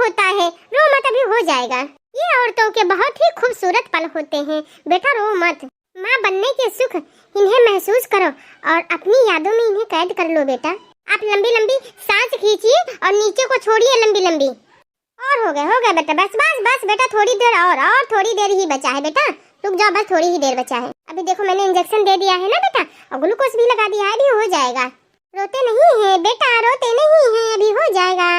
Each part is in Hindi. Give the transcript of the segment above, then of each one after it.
होता है, रो मत, अभी हो जाएगा। ये औरतों के बहुत ही खूबसूरत पल होते हैं, बेटा रो मत। माँ बनने के सुख इन्हें महसूस करो और अपनी यादों में इन्हें कैद कर लो बेटा। आप लंबी लंबी सांस खींचिए और नीचे को छोड़िए लंबी लंबी। और हो गया बेटा, बस बस बस बेटा, थोड़ी देर और थोड़ी देर ही बचा है बेटा, रुक जाओ, बस थोड़ी ही देर बचा है। अभी देखो मैंने इंजेक्शन दे दिया है ना बेटा, और ग्लूकोज भी लगा दिया है, अभी हो जाएगा। रोते नहीं है बेटा, रोते नहीं है, अभी हो जाएगा।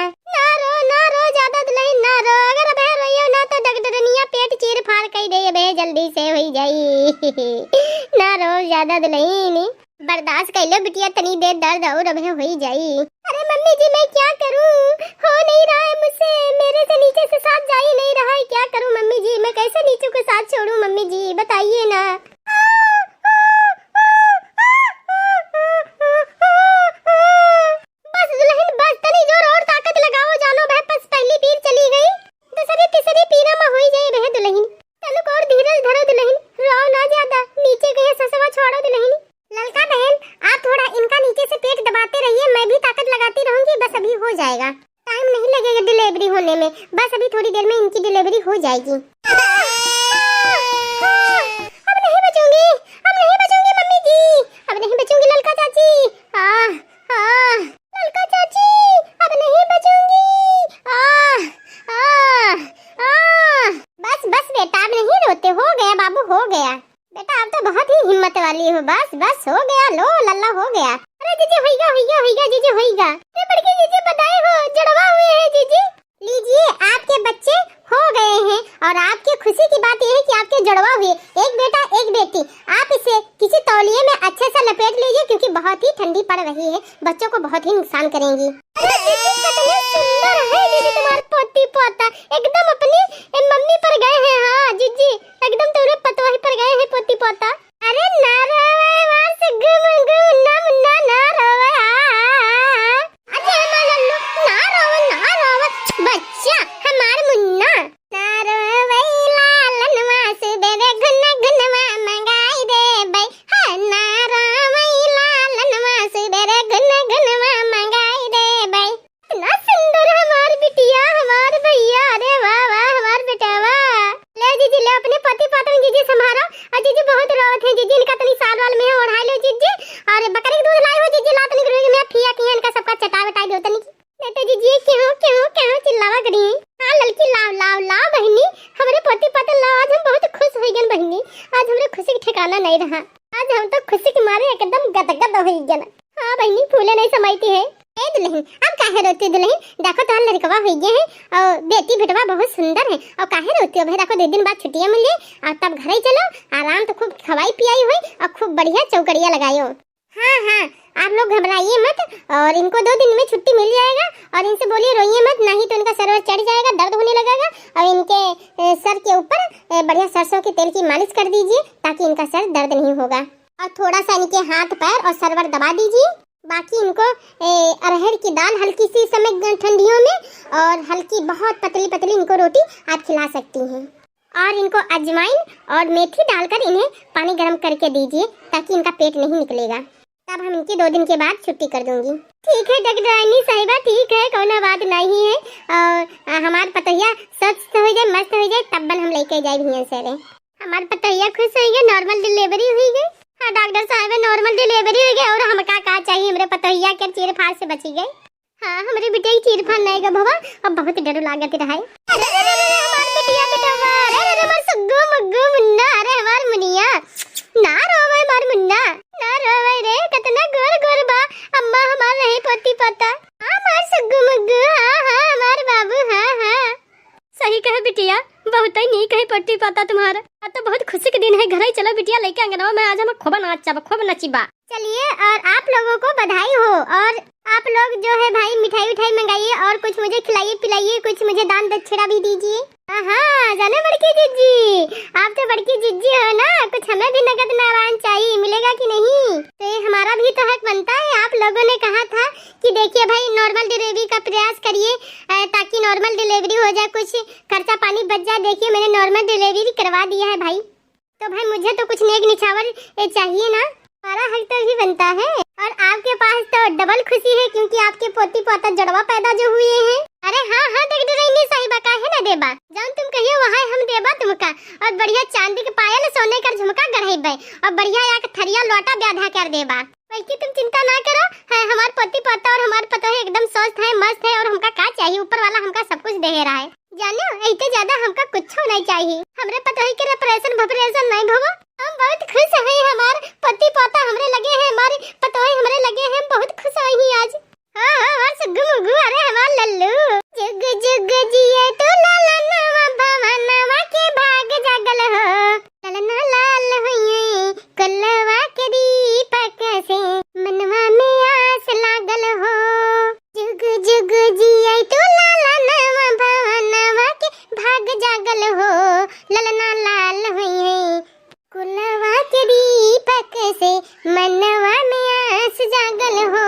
ना रो ज्यादा दुल्हन ना रो, अगर अब रोइयो ना तो डॉक्टरनिया पेट चीर फाड़ कर दे बे, जल्दी से हो जाई। ना रो ज्यादा दुल्हन, बर्दाश्त कर लो बिटिया, तनी देर दर्द और अब हो जाई। अरे मम्मी जी मैं क्या करूं, हो नहीं रहा है मुझसे, मेरे से नीचे से सांस जा ही नहीं रहा है, क्या करूं मम्मी जी, मैं कैसे नीचे को सांस छोड़ूं मम्मी जी, बताइए ना। बस दुल्हन बस, तनी जोर और ताकत लगाओ, जानो भाई, बस पहली पीर चली गई, दूसरी तीसरी पीरा में हो जाए बे दुल्हन। तनुक और धीरज धरो दुल्हन, रो ना ज्यादा, नीचे कहीं ससवा छोड़ो दुल्हन। ललका बहन आप थोड़ा इनका नीचे से पेट दबाते रहिए, मैं भी ताकत लगाती रहूंगी, बस अभी हो जाएगा, टाइम नहीं लगेगा डिलीवरी होने में, बस अभी थोड़ी देर में इनकी डिलीवरी हो जाएगी। अब नहीं बचूंगी, अब नहीं बचूंगी मम्मी जी, अब नहीं बचूंगी ललका चाची, ललका चाची अब नहीं बचूंगी। बस बस बेटा अब नहीं रोते, हो गया बाबू, हो गया बेटा, आप तो बहुत ही हिम्मत वाली हो, बस बस हो गया, लो लल्ला हो गया। अरे जीजी होइगा होइगा होइगा जीजी होइगा, अरे बड़की जीजी बताए हो जड़वा हुए हैं जीजी। लीजिए आपके बच्चे हो गए हैं, और आपकी खुशी की बात यह है कि आपके जुड़वा हुए एक बेटा एक बेटी। आप इसे किसी तौलिए में अच्छे से लपेट लीजिए, क्योंकि बहुत ही ठंडी पड़ रही है, बच्चों को बहुत ही नुकसान करेंगी। अरे दीदी कितने सुंदर है दीदी तुम्हारे पोती पोता, एकदम अपनी मम्मी पर गए हैं। हाँ जीजी एकदम तुम्हारे पतोही पर गए हैं पोती पोता। अरे ना रोवे वास गुम गुम ना मुन्ना ना रोवे, अरे ना लल्लू ना रोवे बच्चा हमार मुन्ना, ना रोवे लालन वास बेबे गुन गुनवा मंगाई दे बई, हां ना रोवे लालन वास बेबे गुन गुनवा मंगाई दे बई। इतना सुंदर हमार बिटिया हमार भैया, अरे वाह वाह हमार बेटा वाह। ले जीजी ले अपने पति पातन जीजी संभालो, और जीजी बहुत रोत है जीजी, इनका तनी साल वाल में ओढ़ा लो जीजी, और बकरी दूध लाई हो जीजी, लात निकल रही, मैं फिया किया इनका सबका चटा बटाई दो तनी। नहीं तो जीजी क्यों क्यों क्यों चिल्लावा करी। हां लड़की लाओ लाओ लाओ बहनी, हमारे पति पातन लाओ, आज हम बहुत खुश हो गए बहनी, आज हमरे खुशी का ठिकाना नहीं रहा, आज हम तो खुशी के मारे एकदम गदगद हो गए। हां बहनी फूले नहीं समाईती है। ए दुल्हन अब काहे रोती दुल्हन, देखो तो लड़कवा हो गए हैं और बेटी बेटवा बहुत सुंदर है, और काहे रोती हो भाई, देखो 2 दिन बाद छुट्टियां मिली और तब घर ही चलो, आराम तो खूब खवाई पियाई हुई और खूब बढ़िया चौकड़िया लगायो। हाँ आप लोग घबराइए मत, और इनको 2 दिन में छुट्टी मिल जाएगा, और इनसे बोलिए रोइए मत, नहीं तो इनका सर चढ़ जाएगा, दर्द होने लगेगा, और इनके सर के ऊपर बढ़िया सरसों के तेल की मालिश कर दीजिए, ताकि इनका सर दर्द नहीं होगा, और थोड़ा सा इनके हाथ पैर और सरवर दबा दीजिए। बाकी इनको अरहर की दाल हल्की सी समय ठंडियों में, और हल्की बहुत पतली पतली इनको रोटी आप खिला सकती हैं, और इनको अजवाइन और मेथी डालकर इन्हें पानी गर्म करके दीजिए, ताकि इनका पेट नहीं निकलेगा, तब हम इनकी 2 दिन के बाद छुट्टी कर दूंगी। ठीक है डॉक्टरानी साहिबा, ठीक है, कोई बात नहीं है, और हमार पतैया स्वस्थ हो जाए, मस्त हो जाए, तब हम लेके जाए भैया से, हमार पतैया खुश हो गए, नॉर्मल डिलीवरी हुई गई। हाँ डॉक्टर साहब नॉर्मल डिलीवरी हो गई, और हम का चाहिए, हमरे पतैया के चीर फाड़ से बची गई। हाँ हमारे बेटे की चीर फाड़ नहीं गए बाबा, अब बहुत डर लागत रहा है। अरे हमार बेटिया बेटवा, अरे हमार सग्गू मग्गू मुन्ना, अरे हमार मुनिया ना रोवे, हमार मुन्ना ना रोवे रे, कितना गोर गोर बा, अम्मा हमार नहीं पोती पता। हाँ हमार सग्गू मग्गू, हाँ हमार बाबू, हाँ सही कहे बिटिया, बहुत ही नहीं कहे पट्टी पाता तुम्हारा, आज तो बहुत खुशी के दिन है, घर ही चलो बिटिया लेके अंगनवा में, आज हम खूब नाचिबा। चलिए और आप लोगों को बधाई हो, और आप लोग जो है भाई मिठाई उठाई मंगाइए, और कुछ मुझे खिलाइए पिलाइए, कुछ मुझे दान दक्षिणा भी दीजिए। हाँ जाने बड़की जिज्जी, आप तो बड़की जिज्जी हो ना, कुछ हमें भी नगद नारायण चाहिए, मिलेगा कि नहीं? तो ये हमारा भी तो हक बनता है। आप लोगों ने कहा था कि देखिए भाई नॉर्मल डिलीवरी का प्रयास करिए, ताकि नॉर्मल डिलीवरी हो जाए, कुछ खर्चा पानी बच जाए। देखिए मैंने नॉर्मल डिलीवरी करवा दिया है भाई, तो भाई मुझे तो कुछ नेक निछावर चाहिए ना, हमारा हक तो भी बनता है। और आपके पास तो डबल खुशी है, क्योंकि आपके पोती पोता जड़वा पैदा जो हुए हैं। अरे हाँ डॉक्टर सही लौटा ब्याधा कर देबा। बल्कि तुम चिंता ना करो, है हमार पति पोता और हमार पतोही एकदम स्वस्थ है, मस्त है और हमका का चाहिए, ऊपर वाला हमका सब कुछ दे रहा है। जानो ऐसे ज्यादा हमका कुछ नहीं चाहिए। हमरे पतोही के ऑपरेशन भपरेशन नहीं भवो। हम बहुत खुश हैं, हमार पति पोता हमरे लगे हैं, हमारे पतोही हमरे लगे हैं, बहुत खुश हैं आज। हां सुग्गू मुग्गू, अरे हमार लल्लू। जुग जुग जिए तो लालनवा भवनवा के भाग जागल हो, ललना लाल होइए कलवा के दीपक से मनवा में आस लागल हो। जुग जुग जिए तो लालनवा भवनवा के भाग जागल हो, ललना लाल होइए कलवा के दीपक से मनवा में आस जागल हो।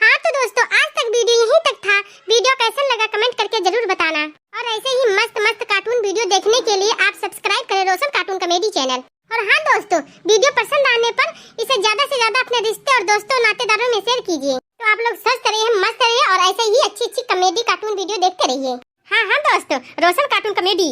हाँ तो दोस्तों, आज तक वीडियो यहीं तक था। वीडियो कैसा लगा कमेंट करके जरूर बताना, और ऐसे ही मस्त मस्त कार्टून वीडियो देखने के लिए आप सब्सक्राइब करें रोशन कार्टून कॉमेडी चैनल। और हाँ दोस्तों, वीडियो पसंद आने पर इसे ज्यादा से ज्यादा अपने रिश्ते और दोस्तों नातेदारों में शेयर कीजिए। तो आप लोग स्वस्थ रहिए, मस्त रहिए और ऐसे ही अच्छी अच्छी कॉमेडी कार्टून वीडियो देखते रहिए। हाँ दोस्तों, रोशन कार्टून कॉमेडी।